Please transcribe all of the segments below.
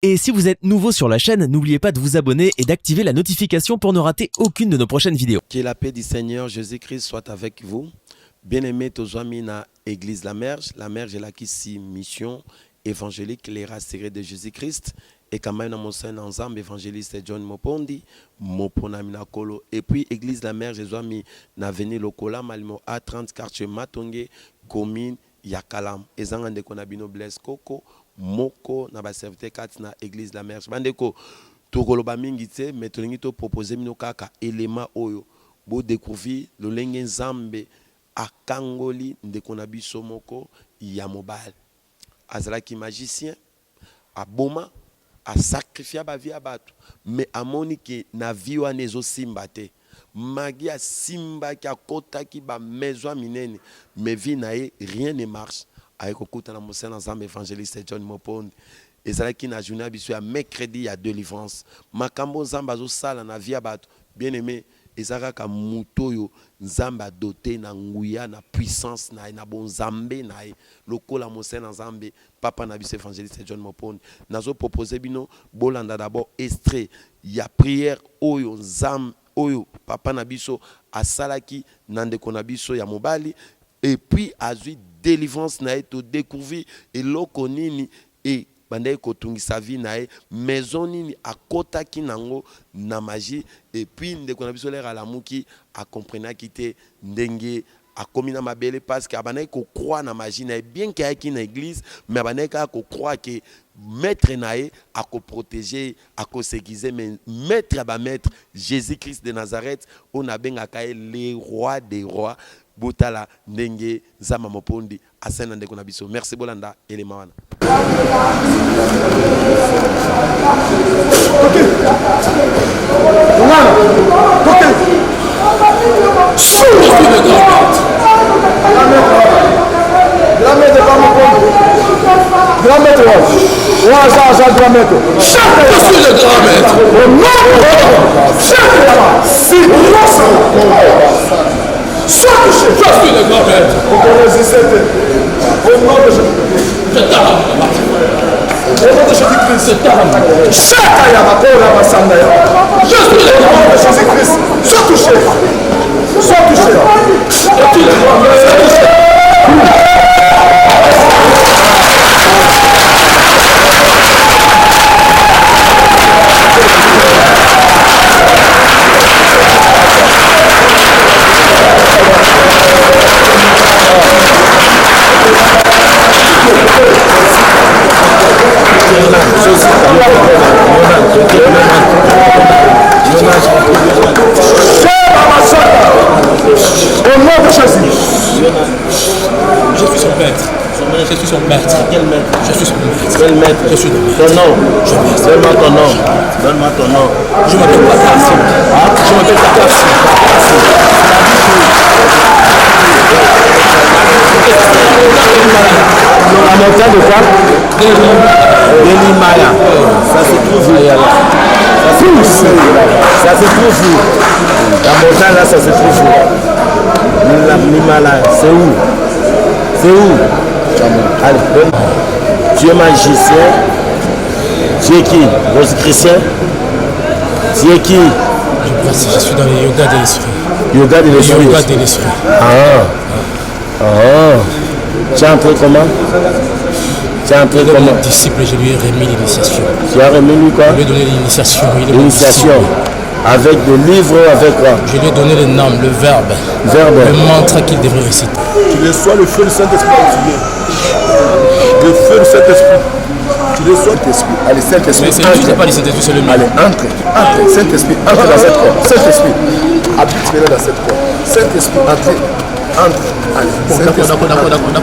Et si vous êtes nouveau sur la chaîne, n'oubliez pas de vous abonner et d'activer la notification pour ne rater aucune de nos prochaines vidéos. Que la paix du Seigneur Jésus-Christ soit avec vous. Bien-aimés, tous amis na Église La Merge est là qui si mission évangélique les rassurés de Jésus-Christ et quand même mon sein ensemble évangéliste John Mopondi Mopona Minakolo et puis Église La Merge les amis na venu lokola malimo a 30 quartier Matonge commune Yakalam ezanga ndeko na bino Blaise Koko moko na ba serviteur kat na Église La Merge bandeko tokoloba mingi te mais tolingi to proposer mino kaka élément oyo bo découvrir le lenge nzambe akangoli ndeko na biso moko ya mobile azalaki magicien aboma a sacrifier ba vie abatu mais amoni ke na vie wana ezosimba te magi a simba ki akota ki ba maison minene mais vie na ye rien ne marche avec okuta na mosana nzambe évangéliste John Mopondi ezalaki na journée biso ya mercredi ya délivrance makambo nzambe azosala na vie abatu bien aimé ezalaka mutoyo nzamba doté na nguya na puissance na bon nzambe na lokola mosena nzambe papa na biso évangéliste John Mopondi nazo proposer bino bolanda d'abord extrait ya prière oyo nzambe oyo papa na biso asalaki na ndeko na biso ya mobali et puis azui délivrance na to découvrir eloko nini et bande kotungisa vie na maison nini akotaki nango na magie et puis ndeko na biso lera lamuki a comprendre kité ndenge a komina mabele parce que abana ko croire na magie na bien qu'il y ait na église mais abana ko croire que maître nae a ko protéger a ko séguiser mais maître ba maître Jésus-Christ de Nazareth on a benga kae les rois des rois botala ndenge Nzamba Mopondi asena ndeko na biso merci bolanda elema wana Sois touché. Je suis le grand maître. Vous connaissez cette. Au nom de Jésus-Christ. Je t'arrête. Au nom de Jésus-Christ. Je t'arrête. Chakaya Makora Masandaya. Je suis le grand maître. Jésus-Christ. Sois touché. Sois touché. Je suis le grand maître. Au nom de Jésus. Je suis son maître. Je suis son maître. Quel maître? Je suis son maître. Quel maître? Je suis ton maître. Ton nom. Donne-moi ton nom. Donne-moi ton nom. Je m'appelle Takassi. Je m'appelle Takassi. La montagne de quoi? Delimaya. Ça se trouve où? Ça se trouve où? La montagne là, ça se trouve où? L'Himalaya, c'est où? C'est où? Allez, donne. Tu es magicien. Tu es qui? Rose-chrétien? Tu es qui? Je suis dans le yoga de l'esprit. Yoga de l'esprit. Yoga de l'esprit. Tu es entré comment? Tu es entré comment? Mon disciple, je lui ai remis l'initiation. Tu as remis lui quoi? Je lui ai donné l'initiation. L'initiation. Avec des livres, avec quoi? Je lui ai donné le nom, le verbe. Le mantra qu'il devrait réciter. Tu reçois le feu du Saint-Esprit. Le feu du Saint-Esprit. Tu reçois le Saint-Esprit. Allez, Saint-Esprit. Mais c'est pas le Saint-Esprit, c'est le mien. Allez, entre. Saint-Esprit, entre dans cette corps. Saint-Esprit, habite maintenant dans cette corps. Saint-Esprit, entre. Allez,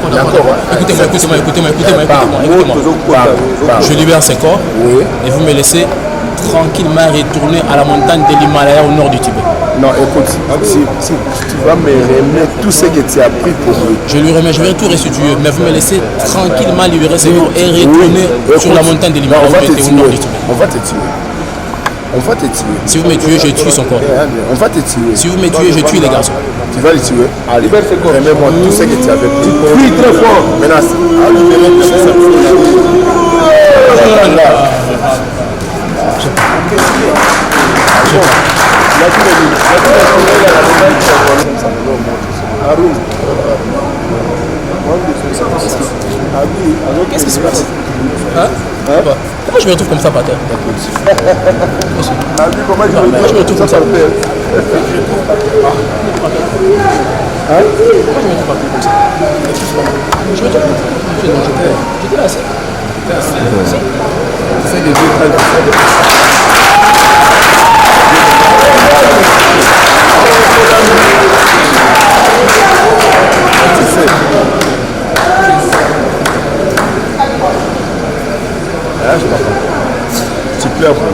d'accord. Écoutez-moi. Je libère ce corps et vous me laissez tranquillement retourner à la montagne de l'Himalaya au nord du Tibet. Non, écoute, si tu vas me remettre tout ce que tu as pris pour lui. Je lui remets, je vais tout restituer, mais vous me laissez tranquillement libérer ce corps et retourner sur la montagne de l'Himalaya au nord du Tibet. On va te tuer. On va te tuer. Si vous me tuez, je tue son corps. On va te tuer. Si vous me tuez, je tue les garçons. Tu vas les tuer. Allez, remets-moi tout ce que tu avais pris. Prie très fort. Menace. Qu'est-ce qui se passe? Pourquoi je me retrouve comme ça par terre? Comment je me retrouve comme ça par terre? Pourquoi je me retrouve pas comme ça? Je me retrouve comme ça. J'étais là, c'est des je sais pas. Tu pleures pour moi.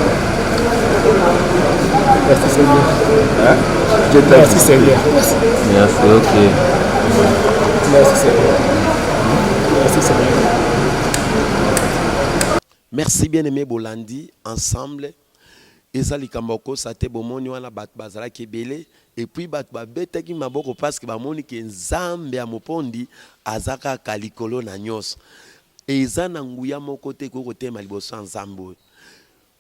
Merci Seigneur. Merci Seigneur. Merci, ok. Merci Seigneur. Merci Seigneur. Merci bien-aimé Bolandi, ensemble. Ezali Kamboko, Sate Bomoni, wana bat bazala kebele. Et puis bat babete ki maboko parce que bamoni ke nzambe ya mopondi azaka kalikolo na nyos. Eza na nguya moko te ko kote maliboso nzambo.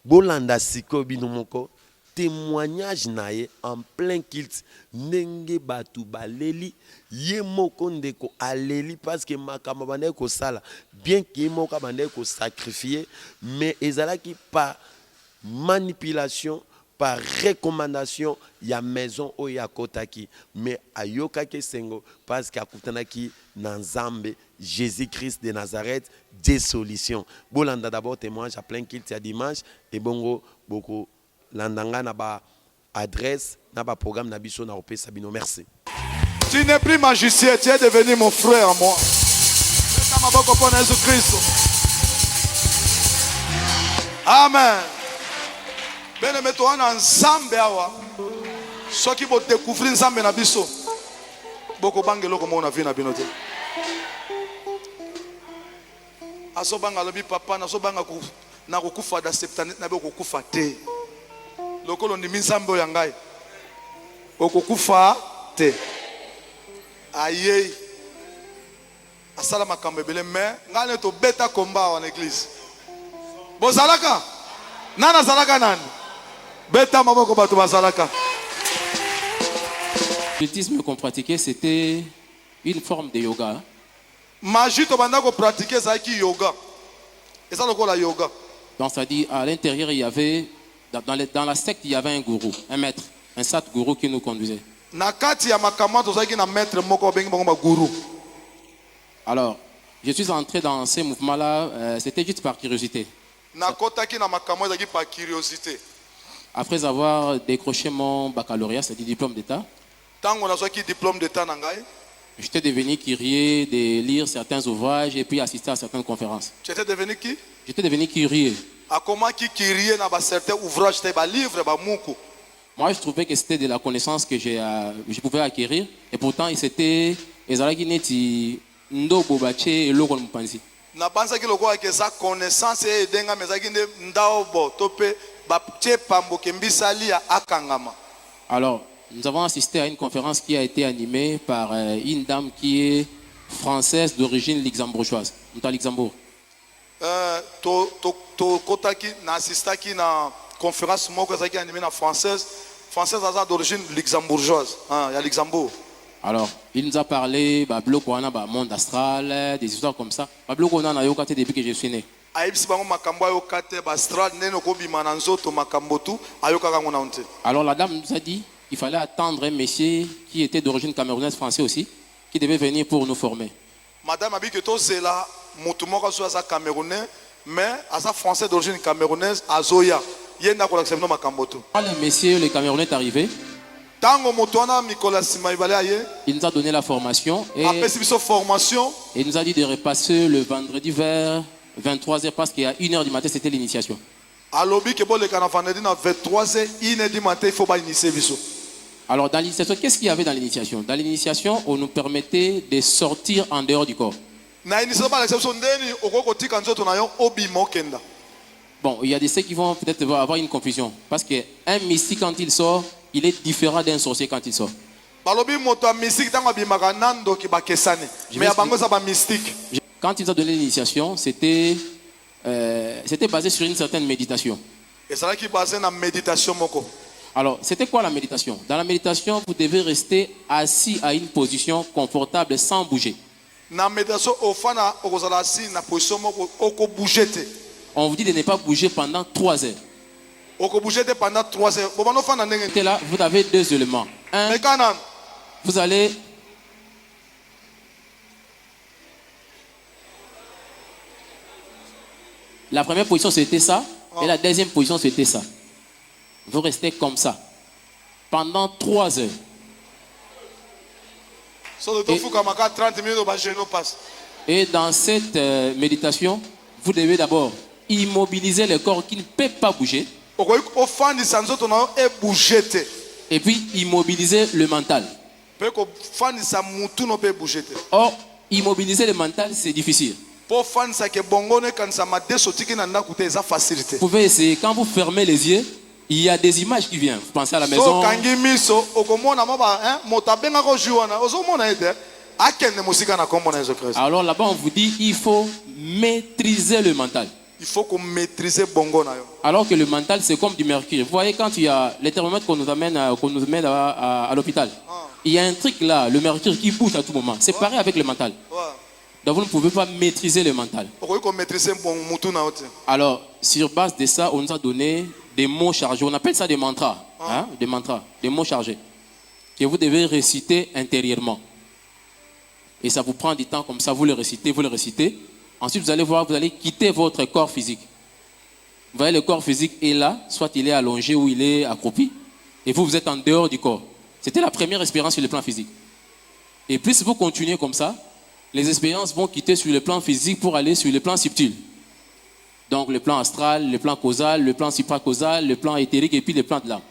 Bolanda siko bino moko témoignage nae en plein culte ndenge batu baleli ye moko ndeko aleli parce que makamba bande ko sala bien que moko bande ko sacrifier mais ezalaki par manipulation par recommandation ya maison o ya kotaki mais ayoka ke sengo parce que akutanaki na Nzambe Jésus-Christ de Nazareth des solutions. Bolanda d'abord témoignage à plein culte ya dimanche et bongo beaucoup landanga na ba adresse na ba programme na biso na opé Sabino. Merci. Tu n'es plus magicien, tu es devenu mon frère à moi. Amen. Bien-aimé, toi, on a ensemble. Ceux qui vont découvrir ensemble na biso. Boko bangelo comme on a vu na binote. Asobanga lobi papa na sobanga ku na kokufa da septanet na boko kufa te. Lokolo ni minsambo yangai. Okokufa te. Aye. Asala makambo ebele mais ngane to beta combat en église. Bozalaka. Nana zalaka nani? Beta maboko bato bazalaka. L'occultisme qu'on pratiquait, c'était une forme de yoga. Magie to banda ko pratiquer ça qui yoga. Et ça le yoga. Donc ça dit à l'intérieur il y avait dans la secte il y avait un gourou, un maître, un sat gourou qui nous conduisait. Nakati ya makama to zaki na maître moko bengi bango ba gourou. Alors, je suis entré dans ces mouvements-là, c'était juste par curiosité. Nakotaki na makama zaki par curiosité. Après avoir décroché mon baccalauréat, c'est-à-dire diplôme d'état. Tango na zaki diplôme d'état nangai. J'étais devenu curieux de lire certains ouvrages et puis assister à certaines conférences. Tu étais devenu qui? J'étais devenu curieux. A comment qui curieux na ba certains ouvrages, te ba livre ba muku. Moi, je trouvais que c'était de la connaissance que je pouvais acquérir. Et pourtant, c'était ezalaki neti ndo bobache eloko mpanzi. Na banza ki loko ke sa connaissance e denga mezaki nde ndao bo tope ba che pambo ke mbisali ya akangama. Alors, nous avons assisté à une conférence qui a été animée par une dame qui est française d'origine luxembourgeoise. Nous sommes à Luxembourg. To kotaki na assistaki na conférence moko zaki animée na française d'origine luxembourgeoise. Il y a Luxembourg. Alors, il nous a parlé bloco wana ba monde astral, des histoires comme ça. Bloco wana na yoka te depuis que je suis né. Alors la dame nous a dit qu'il fallait attendre un monsieur qui était d'origine camerounaise français aussi, qui devait venir pour nous former. Madame a dit que tout c'est là, camerounais, mais à sa français d'origine camerounaise, à Zoya. Le monsieur, le Camerounais est arrivé. Il nous a donné la formation et il nous a dit de repasser le vendredi vers 23h parce qu'à 1h du matin c'était l'initiation. Alors dans l'initiation, qu'est-ce qu'il y avait dans l'initiation? Dans l'initiation, on nous permettait de sortir en dehors du corps. Bon, il y a des ceux qui vont peut-être avoir une confusion parce qu'un mystique quand il sort, il est différent d'un sorcier quand il sort. Quand il a donné l'initiation, c'était basé sur une certaine méditation. Alors, c'était quoi la méditation? Dans la méditation, vous devez rester assis à une position confortable sans bouger. Na méditation ofana okozala assis na position moko oko bouger te. On vous dit de ne pas bouger pendant 3 heures. Oko bouger te pendant 3 heures. Bobano fana ndenge. Et là, vous avez 2 éléments. Un, Mais kana vous allez la première position c'était ça et la deuxième position c'était ça. Vous restez comme ça pendant 3 heures. Et dans cette méditation, vous devez d'abord immobiliser le corps qui ne peut pas bouger. Et puis immobiliser le mental. Or, immobiliser le mental, c'est difficile. Vous pouvez essayer, quand vous fermez les yeux, il y a des images qui viennent. Vous pensez à la maison. Alors là-bas, on vous dit il faut maîtriser le mental. Il faut qu'on maîtrise bongo na yo. Alors que le mental, c'est comme du mercure. Vous voyez, quand il y a les thermomètres qu'on nous amène à l'hôpital, il y a un truc là, le mercure qui bouge à tout moment. C'est pareil avec le mental. Donc vous ne pouvez pas maîtriser le mental. Alors, sur base de ça, on nous a donné des mots chargés. On appelle ça des mantras. Hein, des mantras, des mots chargés. Que vous devez réciter intérieurement. Et ça vous prend du temps comme ça, vous le récitez, vous le récitez. Ensuite, vous allez voir, vous allez quitter votre corps physique. Vous voyez, le corps physique est là, soit il est allongé ou il est accroupi. Et vous, vous êtes en dehors du corps. C'était la première expérience sur le plan physique. Et plus vous continuez comme ça, les expériences vont quitter sur le plan physique pour aller sur le plan subtil. Donc le plan astral, le plan causal, le plan supracausal, le plan éthérique et puis le plan de l'âme.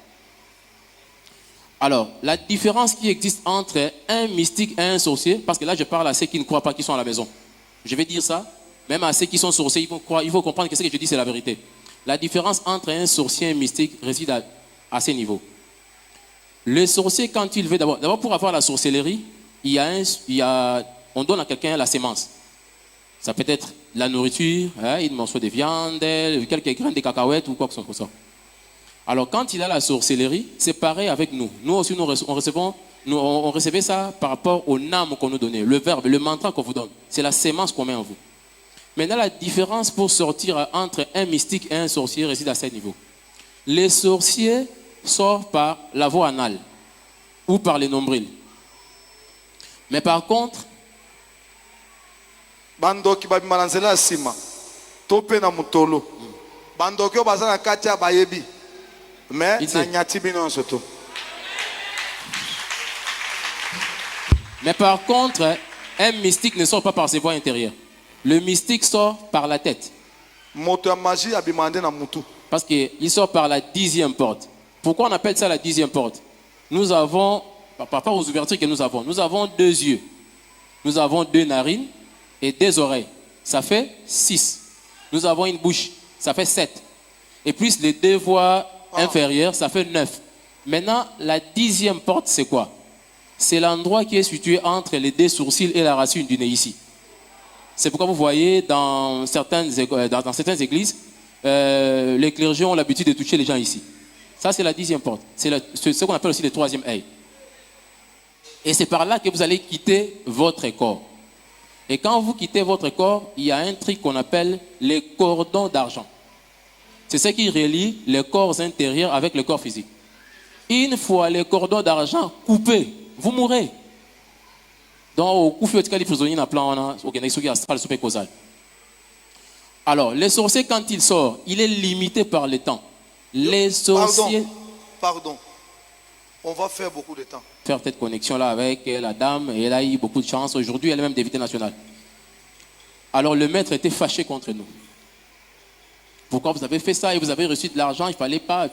Alors, la différence qui existe entre un mystique et un sorcier, parce que là je parle à ceux qui ne croient pas, qui sont à la maison. Je vais dire ça, même à ceux qui sont sorciers, il faut comprendre que ce que je dis c'est la vérité. La différence entre un sorcier et un mystique réside à ces niveaux. Le sorcier, quand il veut d'abord pour avoir la sorcellerie, on donne à quelqu'un la sémence. Ça peut être la nourriture, une morceau de viande, quelques graines de cacahuètes ou quoi que ce soit. Alors quand il a la sorcellerie, c'est pareil avec nous. Nous aussi, on recevait ça par rapport au âme qu'on nous donnait, le verbe, le mantra qu'on vous donne. C'est la sémence qu'on met en vous. Maintenant, la différence pour sortir entre un mystique et un sorcier réside à ce niveau. Les sorciers sortent par la voie anale ou par les nombrils. Mais par contre, bandoki babimalanzela sima tope na mutolo bandoki bazana katia bayebi mais na nyati bino soto. Mais par contre, un mystique ne sort pas par ses voies intérieures. Le mystique sort par la tête. Parce qu'il sort par la 10e porte. Pourquoi on appelle ça la 10e porte? Nous avons, par rapport aux ouvertures que nous avons 2 yeux. Nous avons 2 narines et 2 oreilles. Ça fait 6. Nous avons une bouche. Ça fait 7. Et plus les 2 voies inférieures, ça fait 9. Maintenant, la 10e porte, c'est quoi? C'est l'endroit qui est situé entre les 2 sourcils et la racine du nez ici. C'est pourquoi vous voyez dans certaines églises, les clergés ont l'habitude de toucher les gens ici. Ça, c'est la 10e porte. C'est ce qu'on appelle aussi le 3e œil. Et c'est par là que vous allez quitter votre corps. Et quand vous quittez votre corps, il y a un truc qu'on appelle les cordons d'argent. C'est ce qui relie les corps intérieurs avec le corps physique. Une fois les cordons d'argent coupés, vous mourrez. Donc, alors, les sorciers, quand ils sortent, il est limité par le temps. Les sorciers... Pardon. On va faire beaucoup de temps. Faire cette connexion-là avec la dame, et elle a eu beaucoup de chance. Aujourd'hui, elle est même députée nationale. Alors, le maître était fâché contre nous. Pourquoi vous avez fait ça et vous avez reçu de l'argent, il ne fallait pas.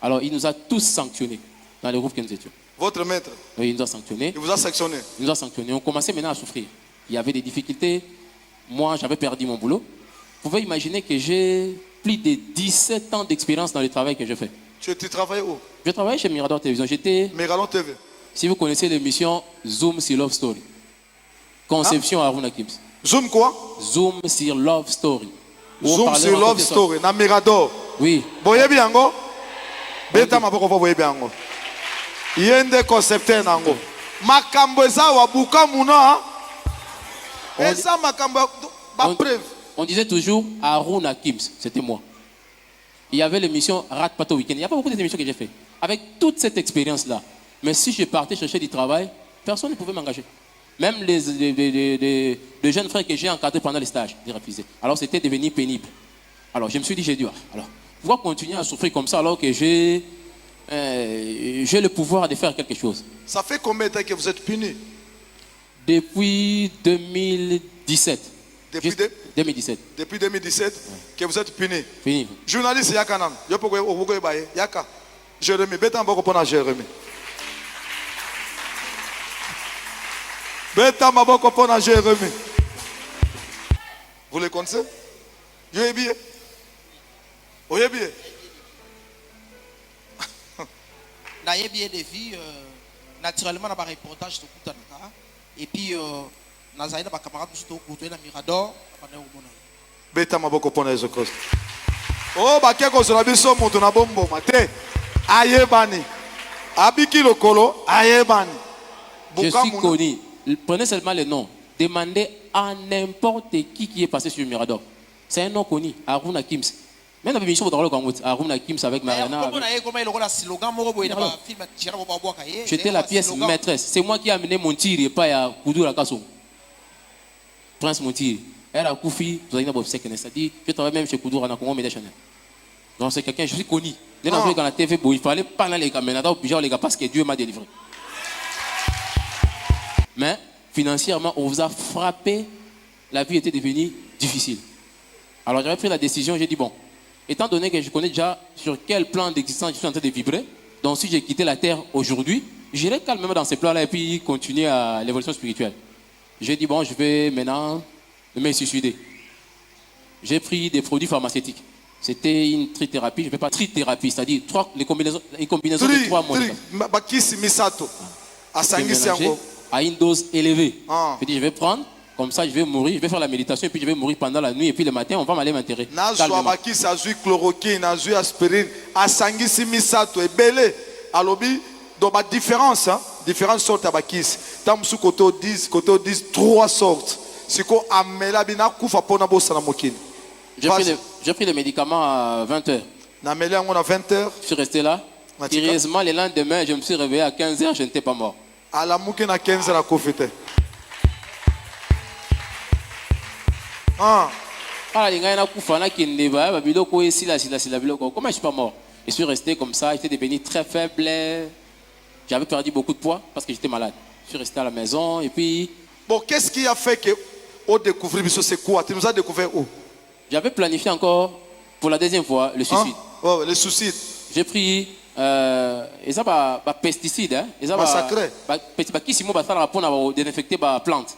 Alors, il nous a tous sanctionnés dans les groupes que nous étions. Votre maître? Oui, il nous a sanctionnés. Il vous a sanctionné? Il nous a sanctionnés. On commençait maintenant à souffrir. Il y avait des difficultés. Moi, j'avais perdu mon boulot. Vous pouvez imaginer que j'ai plus de 17 ans d'expérience dans le travail que je fais. Tu travailles où? Je travaillais chez Mirador Télévision. Mirador TV. Si vous connaissez l'émission Zoom sur Love Story. Conception Aruna Kims. Zoom quoi? Zoom sur Love Story. Zoom sur Love Story. Na Mirador. Oui. Boyebi yango? beta maboko po boyebi yango yende concepteur nango makambo eza wa buka muna eza makambo ba preuve. On disait toujours Aruna Kims, c'était moi. Il y avait l'émission Rat Pato Weekend. Il n'y a pas beaucoup d'émissions que j'ai fait. Avec toute cette expérience-là. Mais si je partais chercher du travail, personne ne pouvait m'engager. Même les jeunes frères que j'ai encadrés pendant les stages, ils refusaient. Alors c'était devenu pénible. Alors je me suis dit, j'ai dû, alors, pouvoir continuer à souffrir comme ça alors que j'ai le pouvoir de faire quelque chose. Ça fait combien de temps que vous êtes puni? Depuis 2017. Depuis 2017 que vous êtes puni. Fini. Journaliste Yaka Nam. Yaka. Jérémy. Beta mboko pona Jérémy. Beta mboko pona Jérémy. Vous les connaissez? Yoyebi. Oyebi. Nayebi des vies naturellement dans un reportage de Koutanaka et puis Nazaïda ba camarade tout côté na Mirador pendant au mona. Beta maboko pona Yesu Christ. Oh bakeko zola biso moto na bombo mate. Ayebani. Abiki lokolo ayebani. Je suis connu. Prenez seulement le nom. Demandez à n'importe qui est passé sur Mirador. C'est un nom connu, Aruna Kims. Même dans l'émission de Aruna Kims avec Mariana. J'étais la pièce maîtresse. C'est moi qui ai amené mon tir et pas à Koudou la Kasso. Prince Montir. Elle a Koufi, vous avez dit, je travaille même chez Koudou à Congo Médechin. Donc c'est quelqu'un, je suis connu. Dans la TV, il fallait pas dans les caméras, les gars, parce que Dieu m'a délivré. Mais financièrement, on vous a frappé, la vie était devenue difficile. Alors j'avais pris la décision, j'ai dit bon, étant donné que je connais déjà sur quel plan d'existence je suis en train de vibrer, donc si j'ai quitté la terre aujourd'hui, j'irai calmement dans ces plans-là et puis continuer à l'évolution spirituelle. J'ai dit bon, je vais maintenant me suicider. J'ai pris des produits pharmaceutiques. C'était une trithérapie, je ne fais pas trithérapie, c'est-à-dire les combinaisons de 3 mois. À une dose élevée. Je dis, je vais prendre, comme ça je vais mourir, je vais faire la méditation et puis je vais mourir pendant la nuit et puis le matin on va m'aller m'enterrer. Différentes sortes de bakis. Tam sous côté 10, côté 10, 3 sortes. C'est quoi amela bina kufa pona bossa na mokini. J'ai pris les médicaments à 20h. Na mela on a 20h. Je suis resté là. Curieusement, le lendemain, je me suis réveillé à 15h, je n'étais pas mort. À la mouki na 15h la kofete. Comment je suis pas mort? Je suis resté comme ça, j'étais devenu très faible. J'avais perdu beaucoup de poids parce que j'étais malade. Je suis resté à la maison et puis... Bon, qu'est-ce qui a fait que on découvre c'est quoi? Tu nous as découvert où? J'avais planifié encore pour la deuxième fois le suicide. Oh, le suicide. J'ai pris des pesticides. Massacré. Qui si moi pour désinfecter la plante.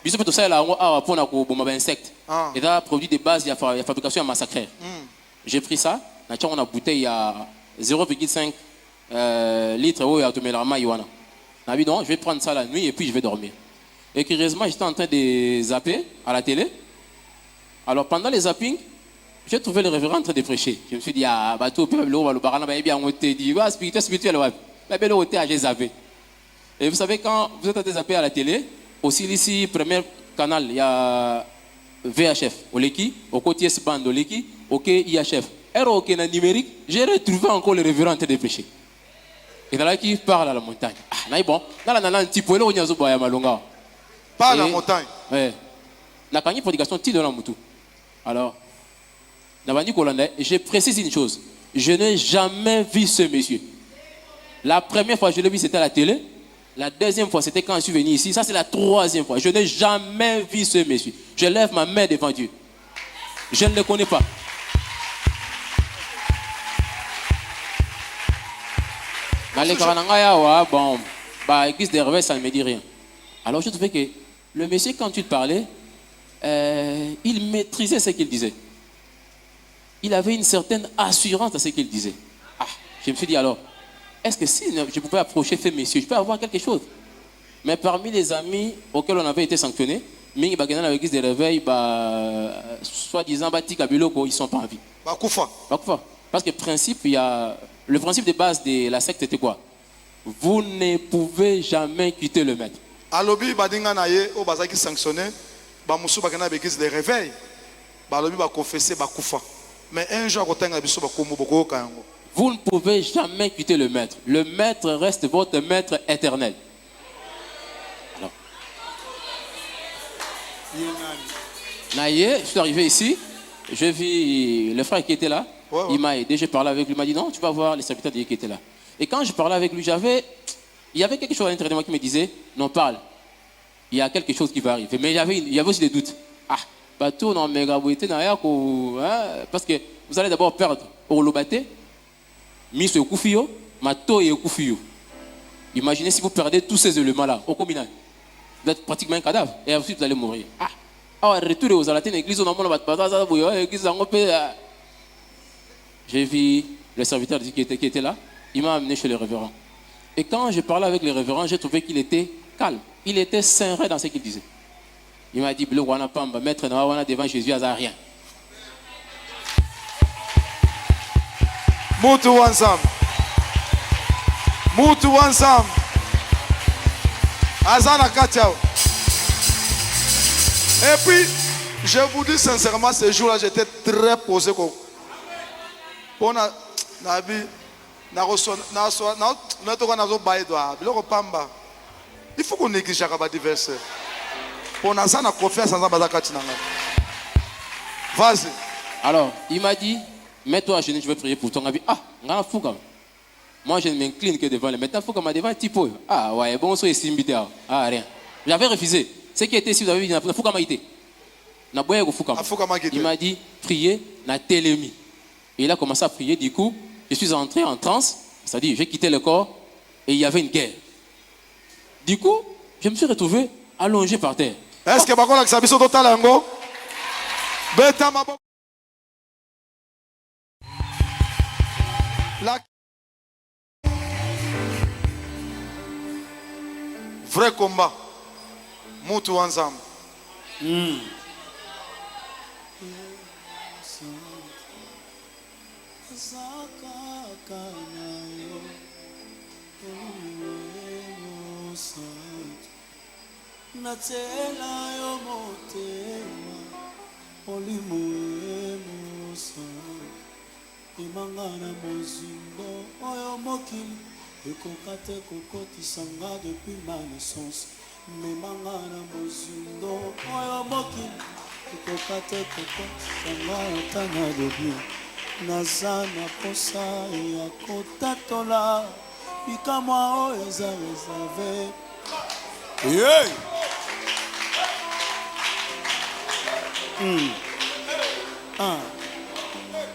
Bisous pour tout ça là pour insectes. Et là produit de base il y a fabrication à massacrer. J'ai pris ça. On a bouteille à 0,5 litres où il y a tout le donc je vais prendre ça la nuit et puis je vais dormir. Et curieusement, j'étais en train de zapper à la télé. Alors pendant les zappings, j'ai trouvé le révérend en train de prêcher. Je me suis dit, ah, bateau, le barana, bien, on te dit, spirituel, ouais. J'ai zappé. Et vous savez, quand vous êtes en train de zapper à la télé, aussi ici, premier canal, il y a VHF, au Leki, au côté S-Band, au Leki, au IHF. Et au numérique, j'ai retrouvé encore le révérend en train de prêcher. Et dans là qui parle à la montagne. Ah, bon, dans la un petit peu, là, on y a zoba ya malonga. Parle à la montagne. Ouais. La campagne prédication tire dans la moutou. Alors, je précise une chose. Je n'ai jamais vu ce monsieur. La première fois que je l'ai vu, c'était à la télé. La deuxième fois, c'était quand je suis venu ici. Ça, c'est la troisième fois. Je n'ai jamais vu ce monsieur. Je lève ma main devant Dieu. Je ne le connais pas. Dans les Karanangaya, bon, église des revers, ça ne me dit rien. Alors, je trouvais que le monsieur, quand il parlait, il maîtrisait ce qu'il disait. Il avait une certaine assurance dans ce qu'il disait. Ah, je me suis dit alors, est-ce que si je pouvais approcher ce monsieur, je peux avoir quelque chose? Mais parmi les amis auxquels on avait été sanctionnés, mais dans l'église des réveils, soi-disant, ils ne sont pas en vie. Bakoufa. Parce que le principe de base de la secte était quoi? Vous ne pouvez jamais quitter le maître. Alobi badinga na ye o bazaki sanctionné ba musu bakana l'église de réveil. Ba alobi ba confesser ba kufa. Mais un jour kotenga biso ba komo boko kango. Vous ne pouvez jamais quitter le maître. Le maître reste votre maître éternel. Alors. Naïe, je suis arrivé ici, j'ai vu le frère qui était là. Ouais. Il m'a aidé, j'ai parlé avec lui, il m'a dit non, tu vas voir les serviteurs de Dieu qui étaient là. Et quand je parlais avec lui, il y avait quelque chose à l'intérieur de moi qui me disait, non, parle, il y a quelque chose qui va arriver. Mais il y avait aussi des doutes. Parce que vous allez d'abord perdre au Lobaté, Miss Koufio, Mato et Koufio. Imaginez si vous perdez tous ces éléments-là au communal. Vous êtes pratiquement un cadavre et ensuite vous allez mourir. Retour aux Alatines, l'église, j'ai vu le serviteur qui était là, il m'a amené chez le révérend. Et quand je parlais avec le révérend, j'ai trouvé qu'il était calme. Il était serein dans ce qu'il disait. Il m'a dit, maître, devant Jésus, il n'y a rien. Mutu ensemble. Mutu ensemble. Azana Katiao. Et puis, je vous dis sincèrement, ce jour-là, j'étais très posé. Pour Nabi, il faut qu'on néglige les versets. Pour nous, on a confiance en vas-y. Alors, il m'a dit, mets-toi à genoux, je vais prier pour ton avis. Moi, je ne m'incline que devant les. Maintenant, il faut qu'on m'a devant un petit peu. Ouais, bon, c'est ici, rien. J'avais refusé. Ce qui était ici, vous avez dit, il faut qu'on m'a été. Il m'a dit, priez, na télémie. Et il a commencé à prier, du coup, je suis entré en transe, c'est-à-dire j'ai quitté le corps et il y avait une guerre. Du coup, je me suis retrouvé allongé par terre. Est-ce que Bakola Xabiso Totalango Beta Mabo vrai combat. Mutu ensemble. Natela yo motema olimuemusa imangana mozindo oyo mokili ekokate kokotisanga depuis ma naissance memangana mozindo oyo mokili ekokate kokotisanga otana debi naza na posa ya kotatola bikamwa oyo eza reserve. Yeah.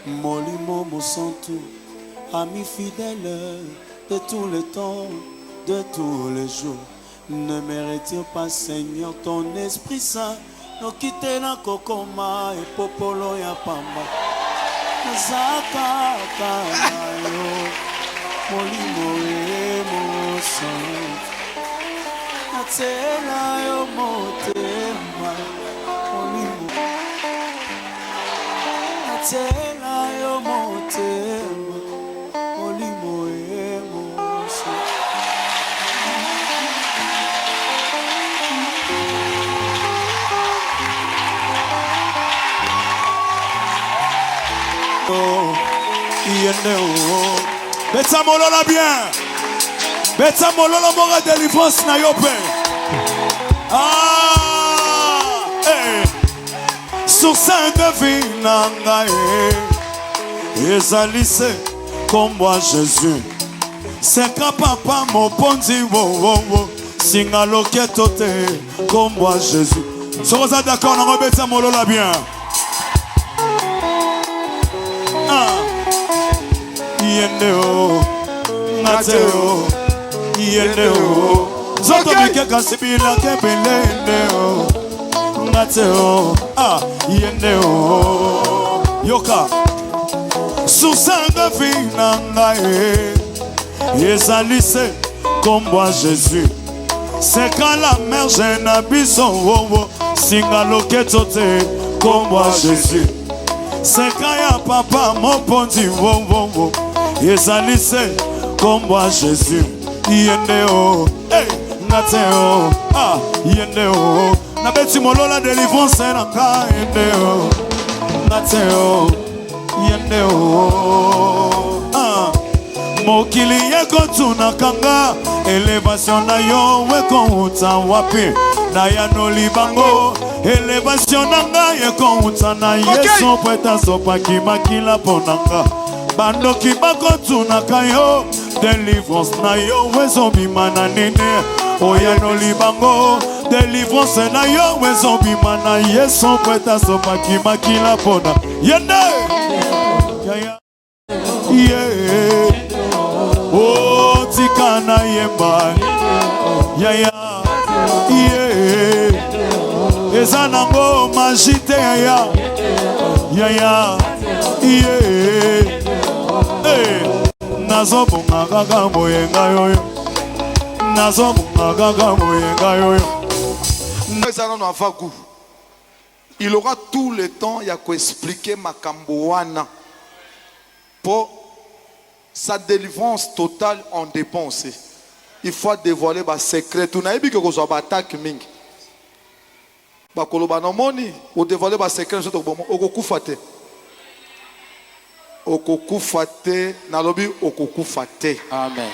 Molimo Monsanto, ami fidèle de tous les temps, de tous les jours. Ne me retire pas, Seigneur, ton Esprit Saint. No quitte na kokoma et popolo ya pamba. Zaka kanayo, molimo Monsanto. Natela yo motema olimu. Natela yo motema olimu emoso. Oh, yende oh. Beta molola bien. Beta molola mora délivrance na yope. Sur saint de vie nangae. Ezalise comme moi Jésus. C'est quand papa mon ponzi wo wo wo. Singa loketote comme moi Jésus. Si vous êtes d'accord, on va beta molola bien. Yende oh. Nateo. Yende o Zoto bike kasibila kebelende o Ngate o Yende o Yoka Sousanga vina ngae Ezalise comme moi Jésus. C'est quand la mère gêne à bison Singa loketote comme moi Jésus. seka ya papa moponzi vovomvo ezalise kombo Jésus yende o ngate o yende o na beti molola délivrance na ka yende o ngate o yende o mokili yeko tunakanga elevation na yo weko uta wapi na ya no libango elevation na nga yeko uta na yeso pweta sopa kimakila ponanga bandoki bako tunaka yo délivrance na yo wezo bimana nene oya no libango délivrance na yo wezo bimana yeso pweta sopa kimakila pona yende yeah. Oh, tikana yemba yaya yeah. Ezanango majite yaya yaya yeah. Hey. Nazo bunga gaga moyenga yoyo nazo bunga gaga moyenga yoyo. Il aura tout le temps il y a qu'à expliquer makambo wana pour sa délivrance totale en dépense. Il faut dévoiler ba secret. Tu n'as pas que vous avez attaque ming. Ba koloba no moni ou dévoiler ba secret sur bon okokufate. Okokufate na lobi okokufate. Amen.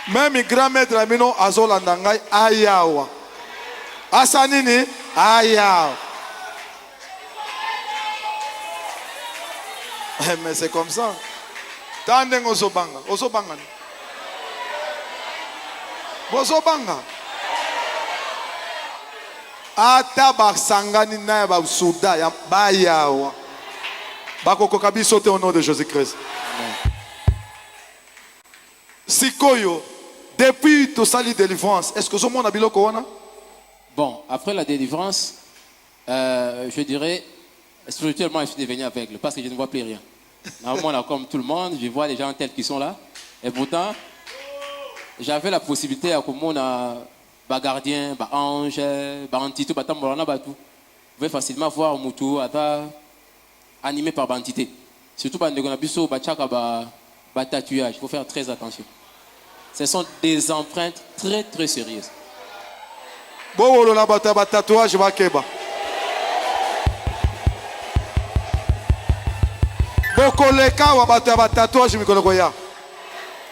Même grand-maître amino azolanda ngai ayawa. Asanini ayawa. Mais c'est comme ça. Tandeng ozobanga, ozobanga. Bozobanga. Ata basangani na ba suda ya bayawa. Bakoko kabiso te au nom de Jésus-Christ. Sikoyo, depuis tout ça, la délivrance, est-ce que ce monde a biloko wana? Bon, après la délivrance, je dirais, spirituellement, je suis devenu aveugle parce que je ne vois plus rien. Normalement, là, comme tout le monde, je vois les gens tels qu'ils sont là. Et pourtant, j'avais la possibilité à comme on a un gardien, un ange, un entité, un tambourana, tout. Vous pouvez facilement voir un moutou animé par entité. Surtout par un tatouage. Il faut faire très attention. Ce sont des empreintes très très sérieuses. Bon, on a un tatouage, je vais keba. Bokoleka wa bato ya tatouage mikolo koya.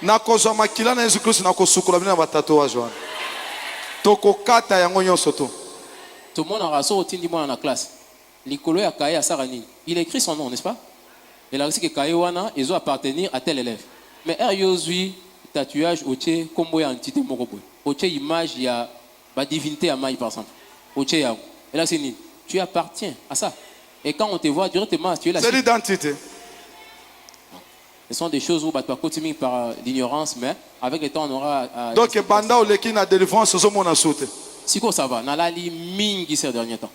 Na kozwa makila na Yesu Kristo na kosukola bina ba tatouage wana. Toko kata yango nyonso to. Tout le monde a raison au tindi dans la classe. L'icolo ya Kaye à Sarani. Il écrit son nom, n'est-ce pas? Il a réussi que Kaye wana ils ont appartenir à tel élève. Mais Yozui tatouage oche kombo ya entité moko. Oche image ya ba divinité à Maï par exemple. Oche ya. Et là c'est ni. Tu appartiens à ça. Et quand on te voit directement, tu es là. C'est l'identité. Ce sont des choses où tu vas continuer par l'ignorance, mais avec le temps, on aura. Donc, banda ou l'équipe na délivrance, ce monde a sauté. Si ça va, on a li mingi ces derniers temps.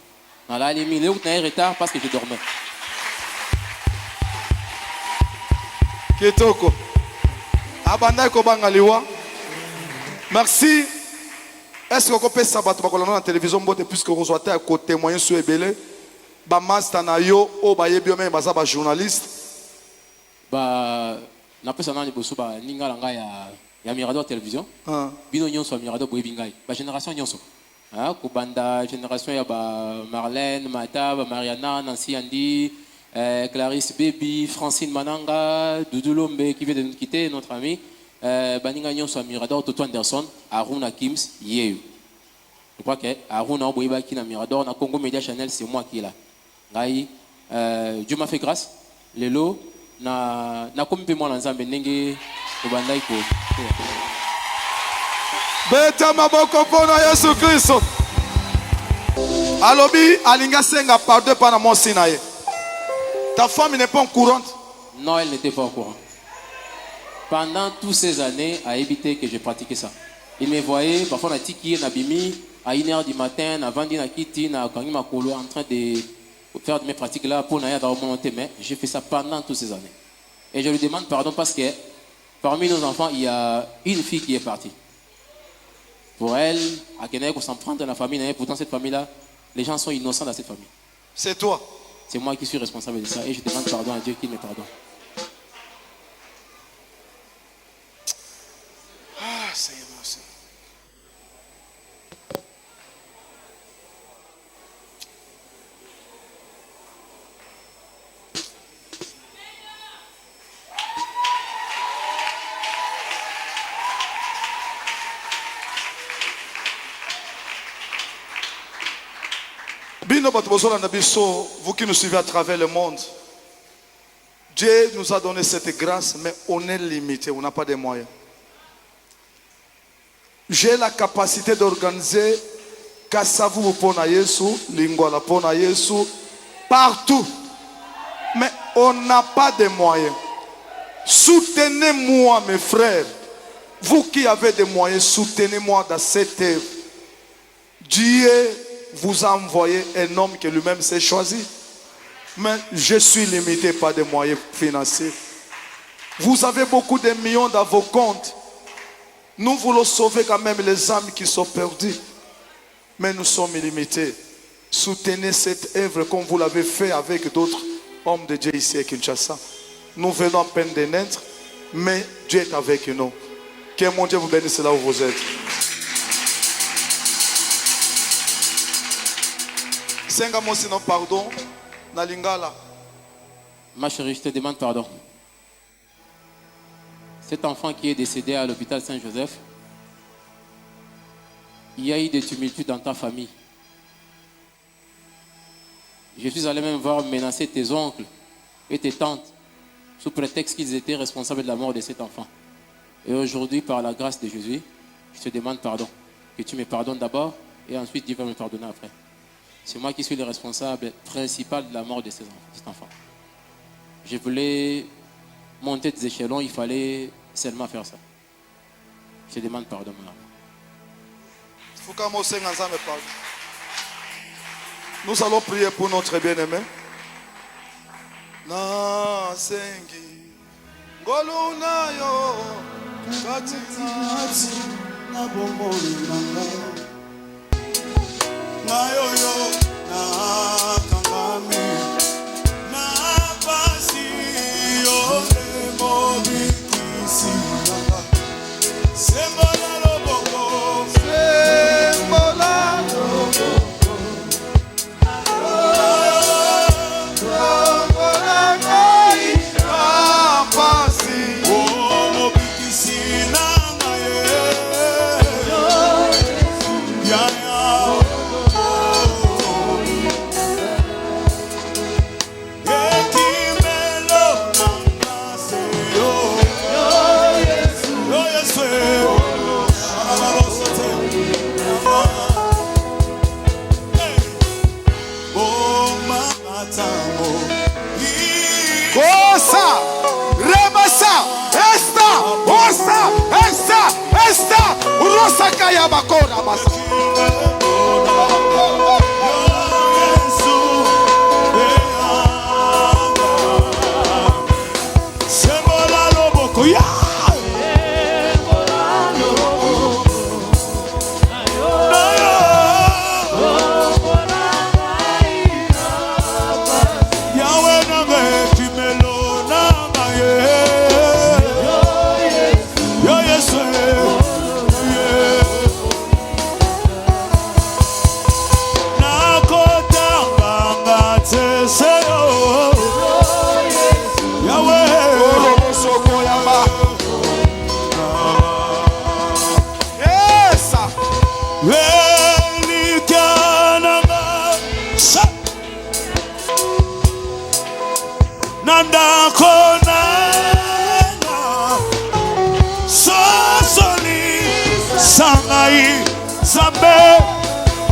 On a li mingi. Là où tu as un retard parce que je dormais. Kitoko. Abanda ko bangaliwa. Merci. Est-ce que vous pouvez savoir que vous avez la télévision puisque vous avez un témoin sur Ebele? Ba master na yo o ba yebi même ba ba journaliste. Ba na pesa na liboso ba ninga langa ya Mirador télévision. Bino nyonso Mirador boyebi ngai. Ba génération nyonso. Ko banda génération ya ba Marlène, Mata, ba Mariana, Nancy Andy, Clarisse Baby, Francine Mananga, Doudou Lombe qui vient de nous quitter, notre ami. Baninga nyonso Mirador, Toto Anderson, Aruna Kims, Yeyo. Je crois que Aruna Boyeba qui na Mirador, na Congo Media Channel, c'est moi qui est là. Ngai, Dieu m'a fait grâce. Lelo na kompe moi nzambe ndenge obandai ko. Beta maboko pona Yesu Kristo. Alobi alinga senga pardon pana mon sinaye. Ta femme n'est pas courante? Non, elle n'était pas au courant. Pendant toutes ces années, à éviter que je pratiquais ça. Il me voyait, parfois, na tiki, na bimi, à 1h du matin, na vandi, na kiti, na kangi makolo, en train de faire de mes pratiques là pour n'aller dans mon mais j'ai fait ça pendant toutes ces années. Et je lui demande pardon parce que parmi nos enfants, il y a une fille qui est partie. Pour elle, à Kenya, qu'on s'en prend dans la famille, pourtant cette famille-là, les gens sont innocents dans cette famille. C'est toi. C'est moi qui suis responsable de ça et je demande pardon à Dieu qu'il me pardonne. Ah, Seigneur, merci. Bino bato bozolanda biso, vous qui nous suivez à travers le monde, Dieu nous a donné cette grâce, mais on est limité, on n'a pas de moyens. J'ai la capacité d'organiser Kassavu Pona Yesu, Lingwala Pona Yesu, partout. Mais on n'a pas de moyens. Soutenez-moi, mes frères. Vous qui avez des moyens, soutenez-moi dans cette œuvre. Dieu vous a envoyé un homme que lui-même s'est choisi. Mais je suis limité par des moyens financiers. Vous avez beaucoup de millions dans vos comptes. Nous voulons sauver quand même les âmes qui sont perdues. Mais nous sommes limités. Soutenez cette œuvre comme vous l'avez fait avec d'autres hommes de Dieu ici à Kinshasa. Nous venons à peine de naître, mais Dieu est avec nous. Que mon Dieu vous bénisse là où vous êtes. Senga mo sinon pardon, na lingala. Ma chérie, je te demande pardon. Cet enfant qui est décédé à l'hôpital Saint-Joseph, il y a eu des tumultudes dans ta famille. Je suis allé même voir menacer tes oncles et tes tantes sous prétexte qu'ils étaient responsables de la mort de cet enfant. Et aujourd'hui, par la grâce de Jésus, je te demande pardon. Que tu me pardonnes d'abord et ensuite Dieu va me pardonner après. C'est moi qui suis le responsable principal de la mort de cet enfant. Je voulais monter des échelons, il fallait seulement faire ça. Je te demande pardon, mon amour. Nous allons prier pour notre bien-aimé. Na sengi ngolo na yo kati na bomoli nanga na yo yo na kangami na pasi yo mobi kisi nanga sembola loboko sembola loboko Sakaya bakora basa. Sembola loboko ya.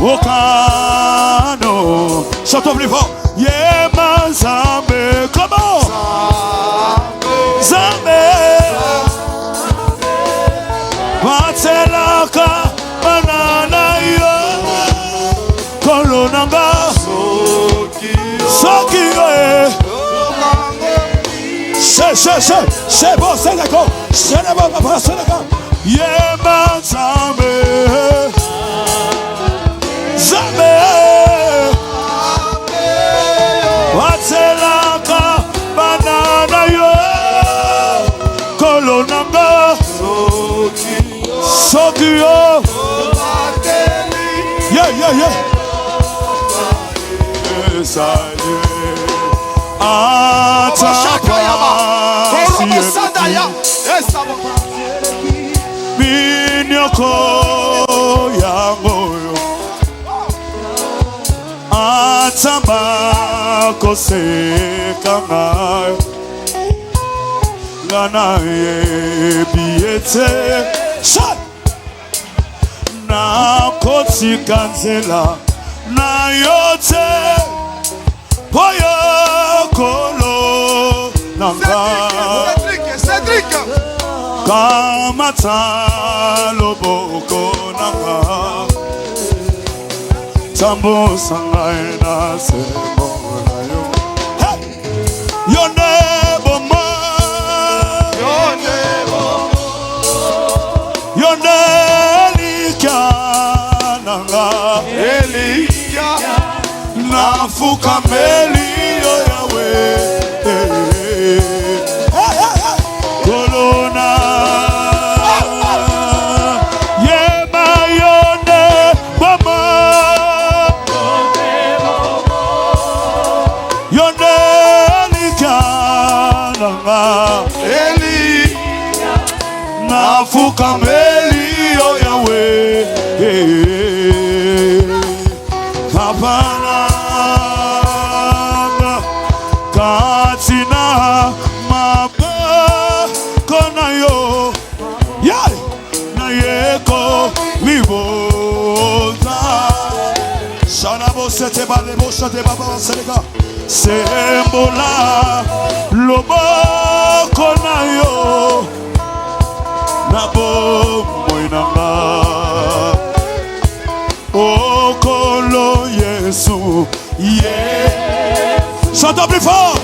Okano, chantons plus fort. Yema Zambe, comment? Zambe, Batelaka, Banana yo, Kolonanga, Soki c'est bon, c'est d'accord, c'est bon, papa, c'est d'accord. Yema Zambe. Zambe, what Kyo. Yeah, yeah, yeah. Minyoko ya moyo atamba koseka ngayo ngana yebiete na kotika nzela na yote poyo kolo nanga kamata loboko nanga tambo sangai na sebo na yo yo nebo ma yo nelika nanga elika nafuka meli yo yawe kolona yema yone mama yone likananga eli nafuka meli yo yawe kapana katina maba kona yo yai na yeko liboza shanabo sete balebo shate baba selega sembola lobo kona yo nabo moinanga okolo Yesu yeah chante plus fort.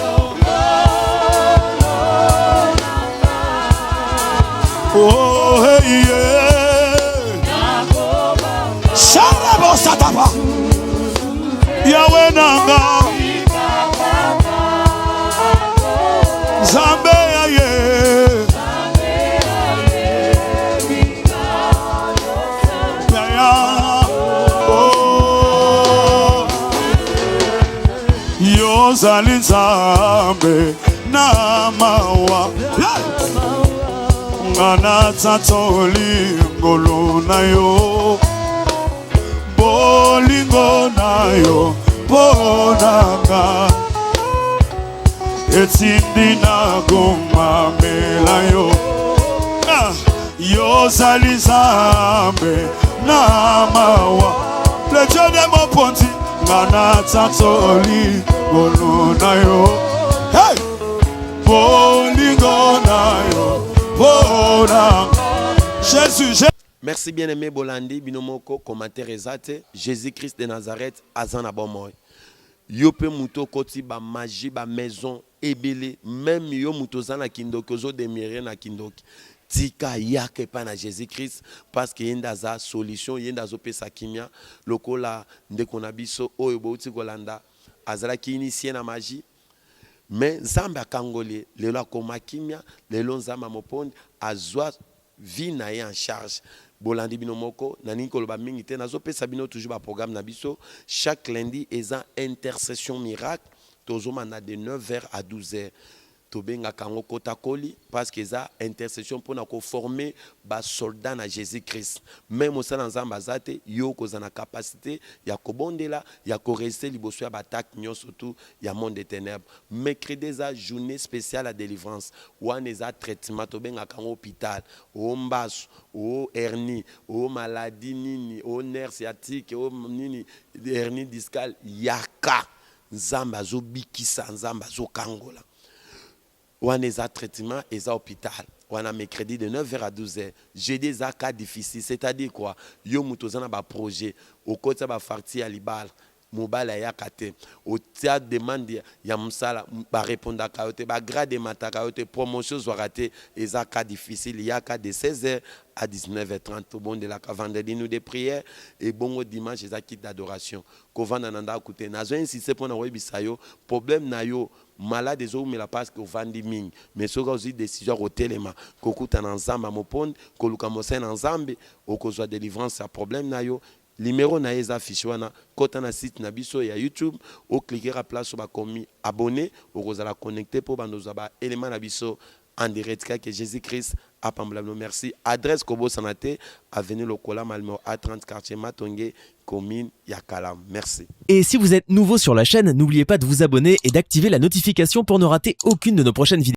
Oh hey yeah. Sharabo satapa. Yawe nanga. Zambe ye. Ya. Oh. Yo zali zambe na mawa. Yeah. Ngana tatoli ngolo na yo bolingo na yo bonanga etindi na goma mela yo yo zali zambe na mawa le Dieu de mon ponti ngana tatoli ngolo na yo hey bolingo na yo. Jésus. Merci bien-aimé Bolandi, binomoko, commentaire ezate, Jésus-Christ de Nazareth, azana bomoy. Yo pe muto koti ba magie ba maison ebele, même yo muto zana kindoki zo demire na kindoki. Tika yake pa na Jésus-Christ parce que yenda za solution, yenda zo pesa kimia, lokola ndeko na biso oyo bouti kolanda, azala ki initié na magie. Mais Nzambe akangoli lelo akoma kimia lelo Nzambe mopondi azwa vie na ye en charge bolandi bino moko nani koloba mingi te nazopesa bino toujours ba programme na biso chaque lundi eza intercession miracle tozomana de 9h à 12h tobenga kango kotakoli parce que eza intercession pour na ko former ba soldat na Jésus-Christ même osala Nzambe azate yo kozana capacité ya kobondela ya ko rester liboso ya batak nyon surtout ya monde des ténèbres mercredi eza journée spéciale à délivrance wana eza traitement tobenga kango hôpital o mbasu o hernie o maladie nini o nerf sciatique o nini hernie discale yaka Nzambe azobikisa Nzambe azokangola wana eza traitement eza hôpital wana mercredi de 9h à 12h jeudi eza cas difficile c'est-à-dire quoi yo muto zana ba projet au côté ba farti ya libala mobala ya kate au tia demande ya musala ba répondre ka yote ba grade mataka yote promotion zwaraté eza cas difficile ya cas de 16h à 19h30 au bon de la vendredi nous de prière et bon dimanche eza kit d'adoration ko vanda nanda koute nazo insister pour na webisa yo problème na yo malade ezomela parce que ovandi mingi mais soki ozwi décision kotelema kokuta na nzambe amoponde koluka mosai na nzambe okozwa délivrance ya problème na yo. Numéro na eza affiché wana kota na site na biso ya YouTube oklikera place so bakomi abonné okozala connecté po bandoza ba élément na biso en direct que Jésus-Christ a pamblablo. Merci. Adresse Kobo Sanate, avenue Lokola Malmo A30 quartier Matonge, commune Yakalam. Merci. Et si vous êtes nouveau sur la chaîne, n'oubliez pas de vous abonner et d'activer la notification pour ne rater aucune de nos prochaines vidéos.